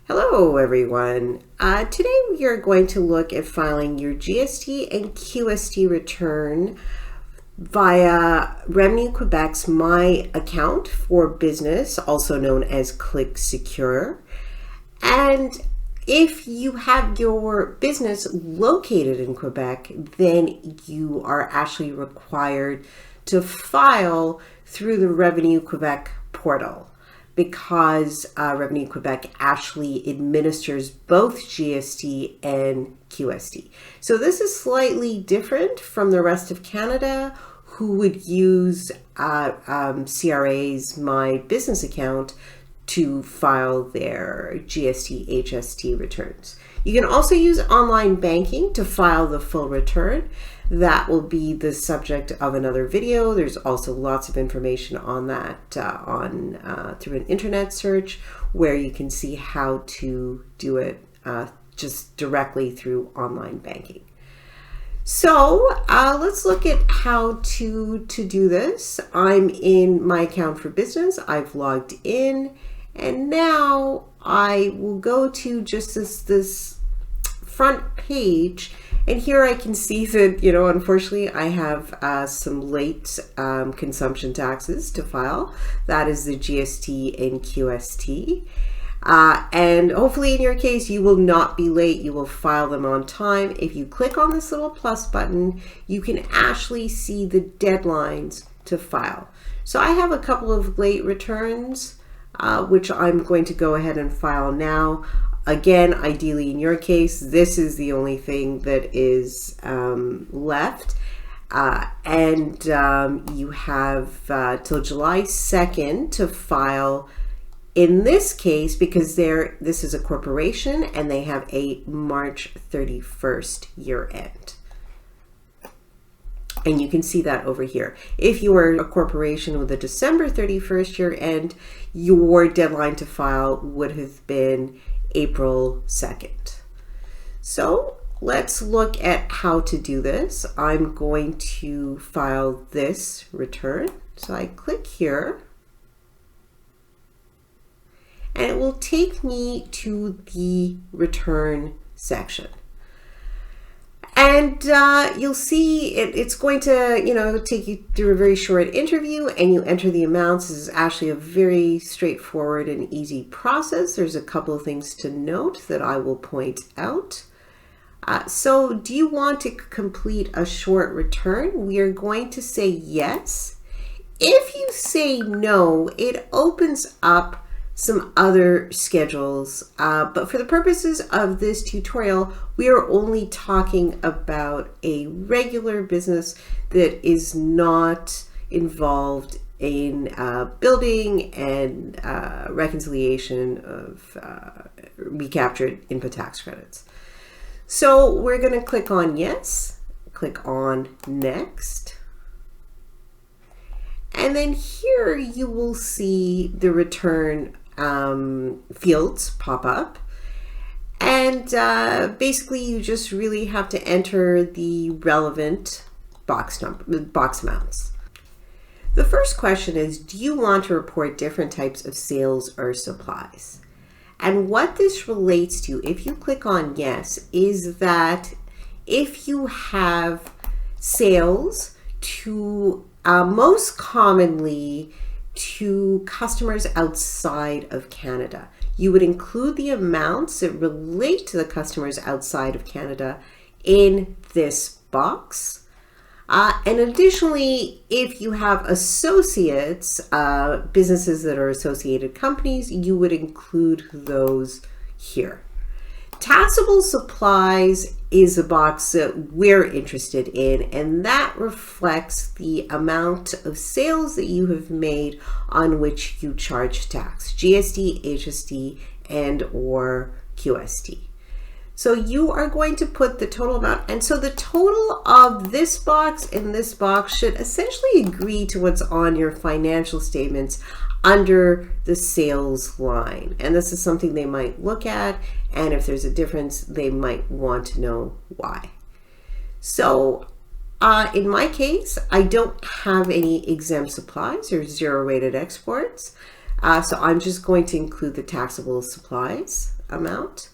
Hello everyone. Today we are going to look at filing your GST and QST return via Revenue Quebec's My Account for Business, also known as Clic Sequr. And if you have your business located in Quebec, then you are actually required to file through the Revenue Quebec portal, because Revenue Quebec actually administers both GST and QST. So this is slightly different from the rest of Canada, who would use CRA's My Business Account to file their GST, HST returns. You can also use online banking to file the full return. That will be the subject of another video. There's also lots of information on that through an internet search, where you can see how to do it just directly through online banking. So let's look at how to do this. I'm in My Account for Business. I've logged in, and now I will go to just this front page. And here I can see that, unfortunately I have some late consumption taxes to file. That is the GST and QST. And hopefully in your case, you will not be late. You will file them on time. If you click on this little plus button, you can actually see the deadlines to file. So I have a couple of late returns, which I'm going to go ahead and file now. Again, ideally in your case, this is the only thing that is left. You have till July 2nd to file in this case, because this is a corporation and they have a March 31st year end. And you can see that over here. If you are a corporation with a December 31st year end, your deadline to file would have been April 2nd. So let's look at how to do this. I'm going to file this return. So I click here, and it will take me to the return section. And you'll see it's going to, take you through a very short interview, and you enter the amounts. This is actually a very straightforward and easy process. There's a couple of things to note that I will point out. So do you want to complete a short return? We are going to say yes. If you say no, it opens up some other schedules, but for the purposes of this tutorial, we are only talking about a regular business that is not involved in building and reconciliation of recaptured input tax credits. So we're going to click on yes, click on next. And then here you will see the return fields pop up, and basically you just really have to enter the relevant box amounts. The first question is, do you want to report different types of sales or supplies? And what this relates to, if you click on yes, is that if you have sales to most commonly to customers outside of Canada, you would include the amounts that relate to the customers outside of Canada in this box. And additionally, if you have associates, businesses that are associated companies, you would include those here. Taxable supplies is a box that we're interested in, and that reflects the amount of sales that you have made on which you charge tax, GST, HST, and or QST. So you are going to put the total amount, and so the total of this box and this box should essentially agree to what's on your financial statements under the sales line. And this is something they might look at, and if there's a difference, they might want to know why. So in my case, I don't have any exempt supplies or zero rated exports. So I'm just going to include the taxable supplies. amount.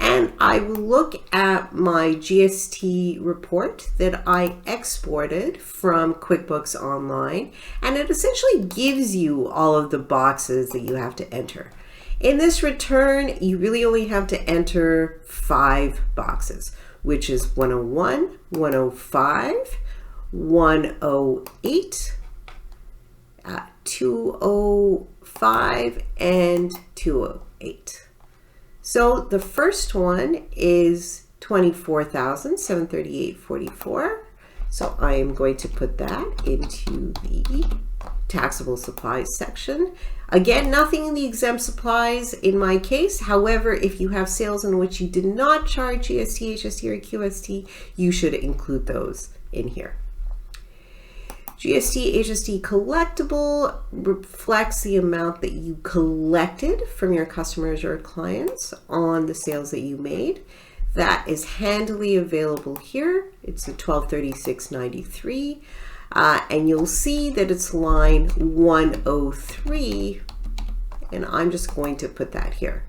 And I will look at my GST report that I exported from QuickBooks Online, and it essentially gives you all of the boxes that you have to enter. In this return, you really only have to enter 5 boxes, which is 101, 105, 108, 205, and 208. So the first one is $24,738.44. So I am going to put that into the taxable supplies section. Again, nothing in the exempt supplies in my case. However, if you have sales in which you did not charge GST, HST, or QST, you should include those in here. GST, HST collectible reflects the amount that you collected from your customers or clients on the sales that you made. That is handily available here. It's a $1236.93, and you'll see that it's line 103, and I'm just going to put that here.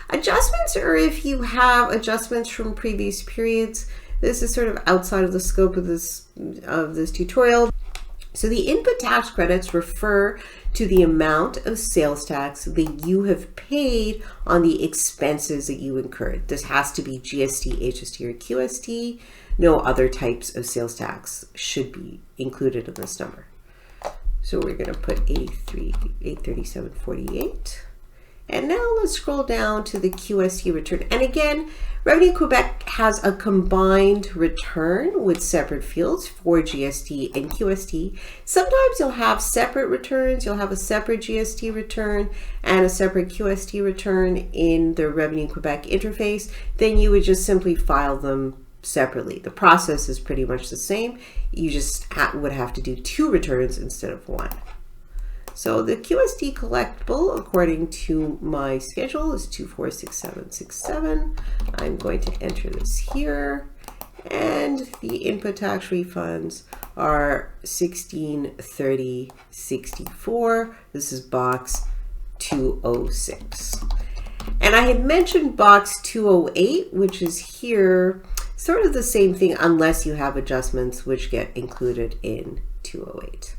Adjustments are if you have adjustments from previous periods. This is sort of outside of the scope of this tutorial. So the input tax credits refer to the amount of sales tax that you have paid on the expenses that you incurred. This has to be GST, HST, or QST. No other types of sales tax should be included in this number. So we're going to put 837.48. And now let's scroll down to the QST return. And again, Revenue Quebec has a combined return with separate fields for GST and QST. Sometimes you'll have separate returns. You'll have a separate GST return and a separate QST return in the Revenue Quebec interface. Then you would just simply file them separately. The process is pretty much the same. You just would have to do 2 returns instead of 1. So the QST collectible, according to my schedule, is 246767. I'm going to enter this here, and the input tax refunds are 1630.64. This is box 206. And I had mentioned box 208, which is here, sort of the same thing unless you have adjustments which get included in 208.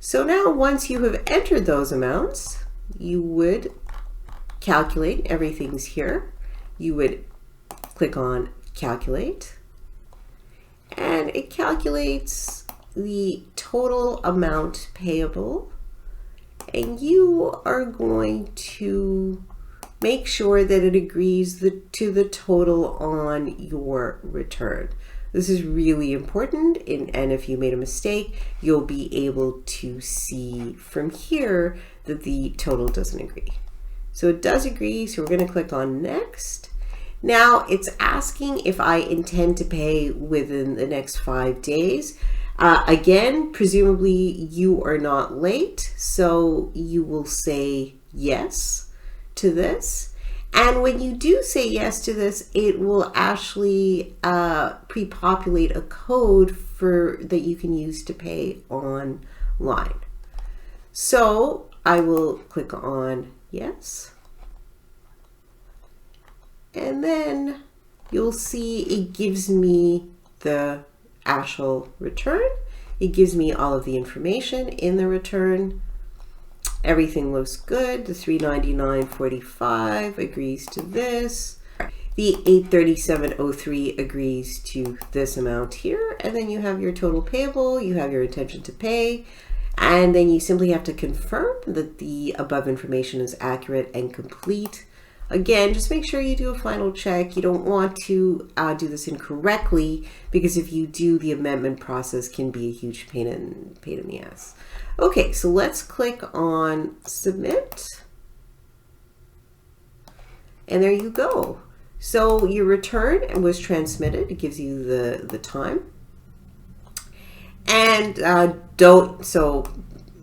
So now once you have entered those amounts, you would calculate, everything's here. You would click on calculate, and it calculates the total amount payable, and you are going to make sure that it agrees to the total on your return. This is really important, and if you made a mistake, you'll be able to see from here that the total doesn't agree. So it does agree, so we're going to click on next. Now it's asking if I intend to pay within the next 5 days. Again, presumably you are not late, so you will say yes to this. And when you do say yes to this, it will actually pre-populate a code that you can use to pay online. So I will click on yes. And then you'll see it gives me the actual return. It gives me all of the information in the return. Everything looks good. The $399.45 agrees to this. The $837.03 agrees to this amount here. And then you have your total payable, you have your intention to pay, and then you simply have to confirm that the above information is accurate and complete. Again, just make sure you do a final check. You don't want to do this incorrectly, because if you do, the amendment process can be a huge pain in the ass. Okay, so let's click on submit. And there you go. So your return was transmitted. It gives you the time. And so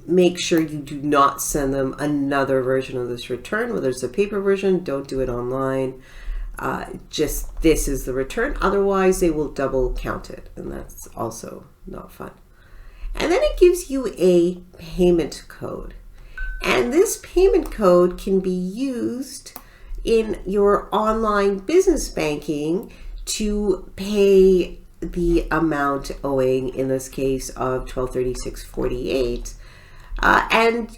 make sure you do not send them another version of this return, whether it's a paper version. Don't do it online. Just this is the return. Otherwise, they will double count it, and that's also not fun. And then it gives you a payment code. And this payment code can be used in your online business banking to pay the amount owing, in this case of $1236.48. And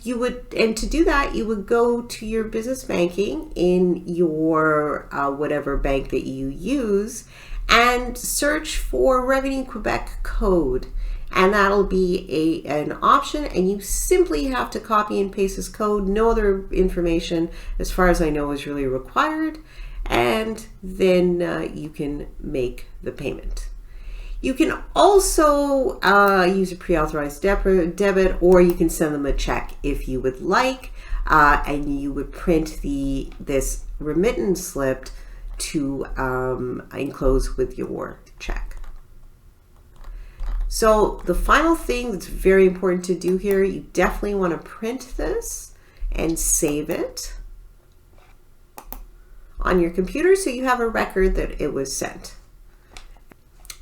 to do that, you would go to your business banking in your whatever bank that you use and search for Revenue Quebec code. And that'll be an option, and you simply have to copy and paste this code. No other information, as far as I know, is really required. And then you can make the payment. You can also use a pre-authorized debit, or you can send them a check if you would like, and you would print this remittance slip to enclose with your check. So the final thing that's very important to do here, you definitely want to print this and save it on your computer so you have a record that it was sent.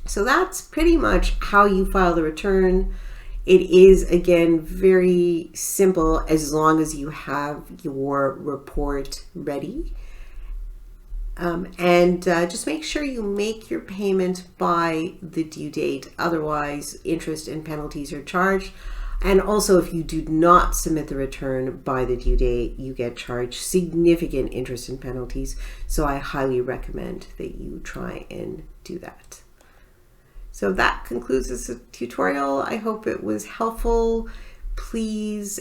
So that's pretty much how you file the return. It is, again, very simple as long as you have your report ready. Just make sure you make your payment by the due date. Otherwise, interest and penalties are charged. And also, if you do not submit the return by the due date, you get charged significant interest and penalties. So I highly recommend that you try and do that. So that concludes this tutorial. I hope it was helpful. Please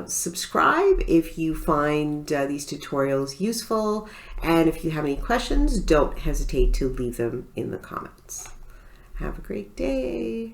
subscribe if you find these tutorials useful. And if you have any questions, don't hesitate to leave them in the comments. Have a great day.